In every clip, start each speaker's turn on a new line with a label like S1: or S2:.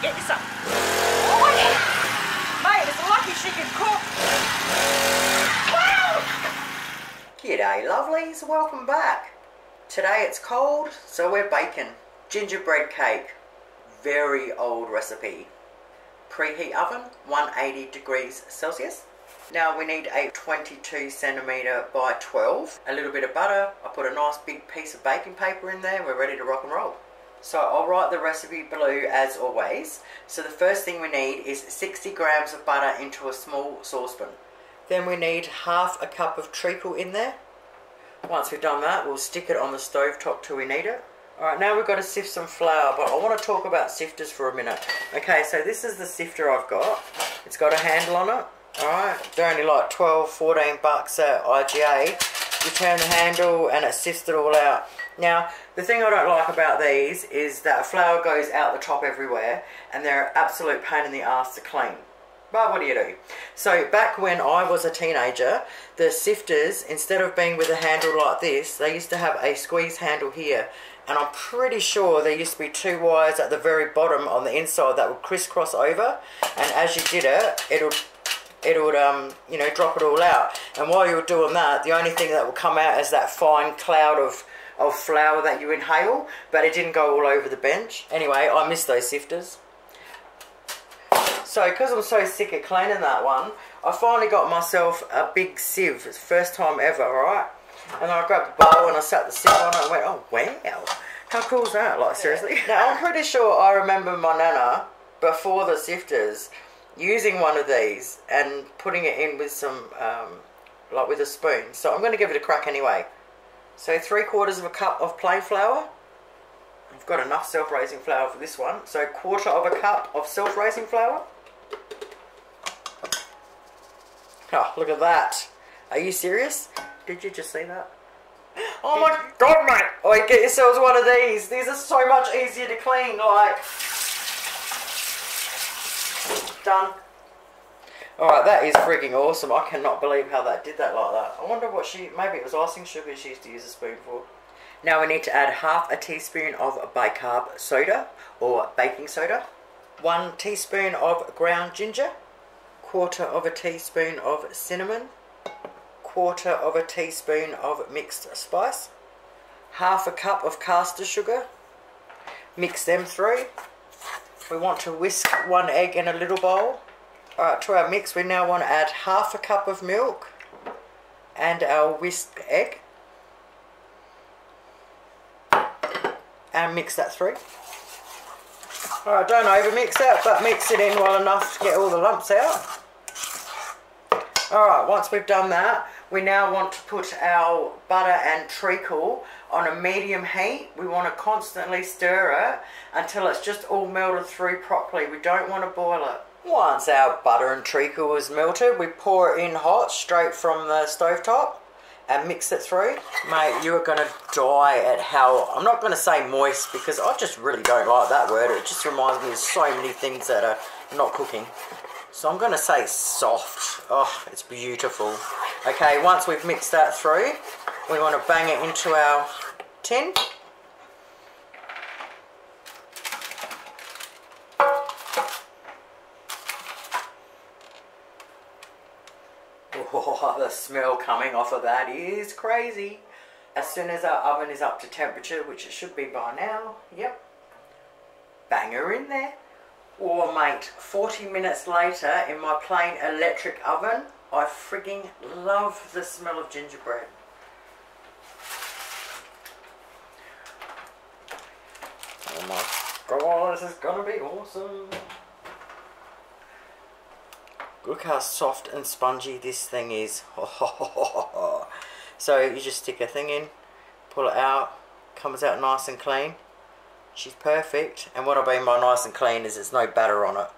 S1: Get you some. Oh yeah. Mate, it's lucky she can cook. Wow. G'day lovelies, welcome back. Today it's cold, so we're baking. Gingerbread cake. Very old recipe. Preheat oven, 180 degrees Celsius. Now we need a 22 centimetre by 12. A little bit of butter. I put a nice big piece of baking paper in there. We're ready to rock and roll. So I'll write the recipe below as always. So the first thing we need is 60 grams of butter into a small saucepan. Then we need half a cup of treacle in there. Once we've done that, we'll stick it on the stove top till we need it. Alright, now we've got to sift some flour, but I want to talk about sifters for a minute. Okay, so this is the sifter I've got. It's got a handle on it. Alright, they're only like 12, 14 bucks at IGA. You turn the handle and it sifts it all out. Now, the thing I don't like about these is that flour goes out the top everywhere and they're an absolute pain in the ass to clean. But what do you do? So back when I was a teenager, the sifters, instead of being with a handle like this, they used to have a squeeze handle here. And I'm pretty sure there used to be two wires at the very bottom on the inside that would crisscross over. And as you did it, it would you know, drop it all out. And while you were doing that, the only thing that would come out is that fine cloud of flour that you inhale, but it didn't go all over the bench. Anyway, I miss those sifters. So, because I'm so sick of cleaning that one, I finally got myself a big sieve. It's the first time ever, right? And I grabbed a bowl and I sat the sieve on it and went, oh wow, how cool is that? Like, seriously? Now, I'm pretty sure I remember my nana, before the sifters, using one of these and putting it in with some, like with a spoon. So I'm going to give it a crack anyway. So 3/4 of a cup of plain flour. I've got enough self-raising flour for this one. So 1/4 of a cup of self-raising flour. Oh, look at that. Are you serious? Did you just see that? Oh my god, mate. Oh, get yourselves one of these. These are so much easier to clean. Like, done. Alright, that is freaking awesome. I cannot believe how that did that like that. I wonder what maybe it was icing sugar she used to use a spoon for. Now we need to add half a teaspoon of bicarb soda or baking soda, 1 teaspoon of ground ginger, 1/4 teaspoon of cinnamon, 1/4 teaspoon of mixed spice, half a cup of caster sugar. Mix them through. We want to whisk 1 egg in a little bowl. Alright, to our mix we now want to add half a cup of milk and our whisked egg. And mix that through. Alright, don't overmix it, but mix it in well enough to get all the lumps out. Alright, once we've done that, we now want to put our butter and treacle on a medium heat. We want to constantly stir it until it's just all melted through properly. We don't want to boil it. Once our butter and treacle is melted, we pour it in hot straight from the stovetop and mix it through. Mate, you are going to die at how, I'm not going to say moist because I just really don't like that word. It just reminds me of so many things that are not cooking. So I'm going to say soft. Oh, it's beautiful. Okay, once we've mixed that through, we want to bang it into our tin. Oh, the smell coming off of that is crazy. As soon as our oven is up to temperature, which it should be by now, yep, bang her in there. Oh mate, 40 minutes later in my plain electric oven, I frigging love the smell of gingerbread. Oh my god, this is gonna be awesome. Look how soft and spongy this thing is. So you just stick a thing in, pull it out, comes out nice and clean. She's perfect, and what I mean by nice and clean is there's no batter on it.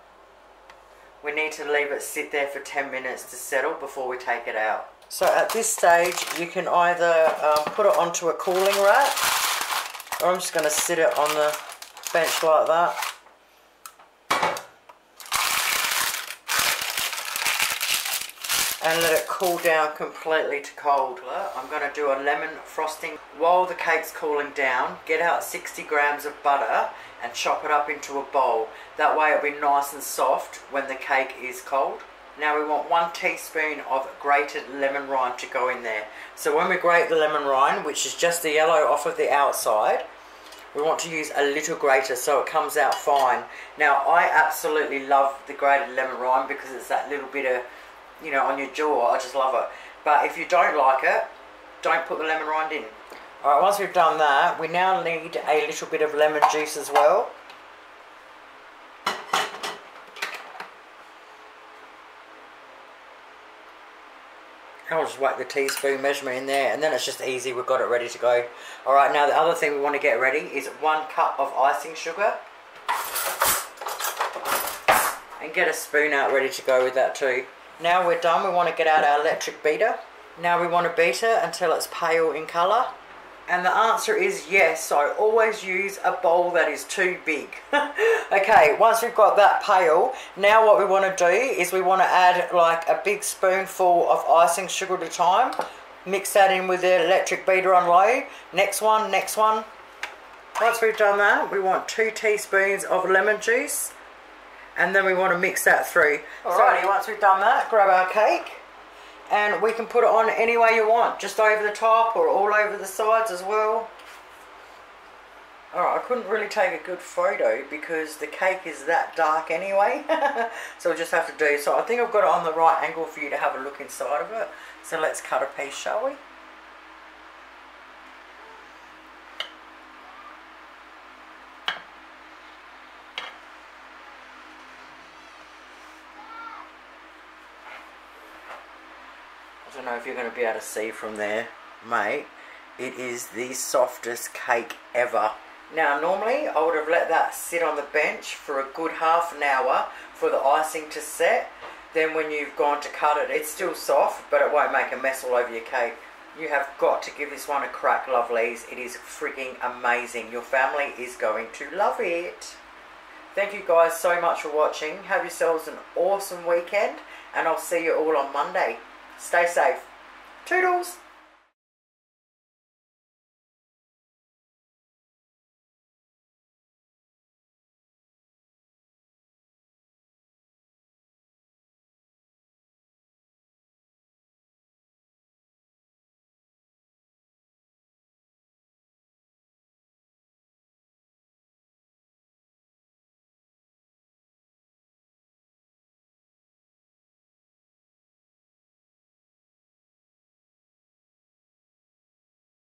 S1: We need to leave it sit there for 10 minutes to settle before we take it out. So at this stage you can either put it onto a cooling rack, or I'm just going to sit it on the bench like that. and let it cool down completely to cold. I'm going to do a lemon frosting while the cake's cooling down. Get out 60 grams of butter and chop it up into a bowl. That way it'll be nice and soft when the cake is cold. Now we want 1 teaspoon of grated lemon rind to go in there. So when we grate the lemon rind, which is just the yellow off of the outside, we want to use a little grater so it comes out fine. Now I absolutely love the grated lemon rind because it's that little bit of, you know, on your jaw. I just love it. But if you don't like it, don't put the lemon rind in. Alright, once we've done that, we now need a little bit of lemon juice as well. I'll just whack the teaspoon measurement in there, and then it's just easy, we've got it ready to go. Alright, now the other thing we want to get ready is 1 cup of icing sugar. And get a spoon out ready to go with that too. Now we're done, we want to get out our electric beater. Now we want to beat it until it's pale in colour. And the answer is yes, so always use a bowl that is too big. Okay, once we've got that pale, now what we want to do is we want to add like a big spoonful of icing sugar at a time. Mix that in with the electric beater on low. Next one, next one. Once we've done that, we want 2 teaspoons of lemon juice. And then we want to mix that through. Alrighty, once we've done that, grab our cake. And we can put it on any way you want, just over the top or all over the sides as well. Alright, I couldn't really take a good photo because the cake is that dark anyway. So we'll just have to do. So I think I've got it on the right angle for you to have a look inside of it. So let's cut a piece, shall we? I don't know if you're going to be able to see from there, mate. It is the softest cake ever. Now normally I would have let that sit on the bench for a good half an hour for the icing to set. Then when you've gone to cut it, it's still soft, but it won't make a mess all over your cake. You have got to give this one a crack, lovelies. It is freaking amazing. Your family is going to love it. Thank you guys so much for watching. Have yourselves an awesome weekend, and I'll see you all on Monday. Stay safe. Toodles!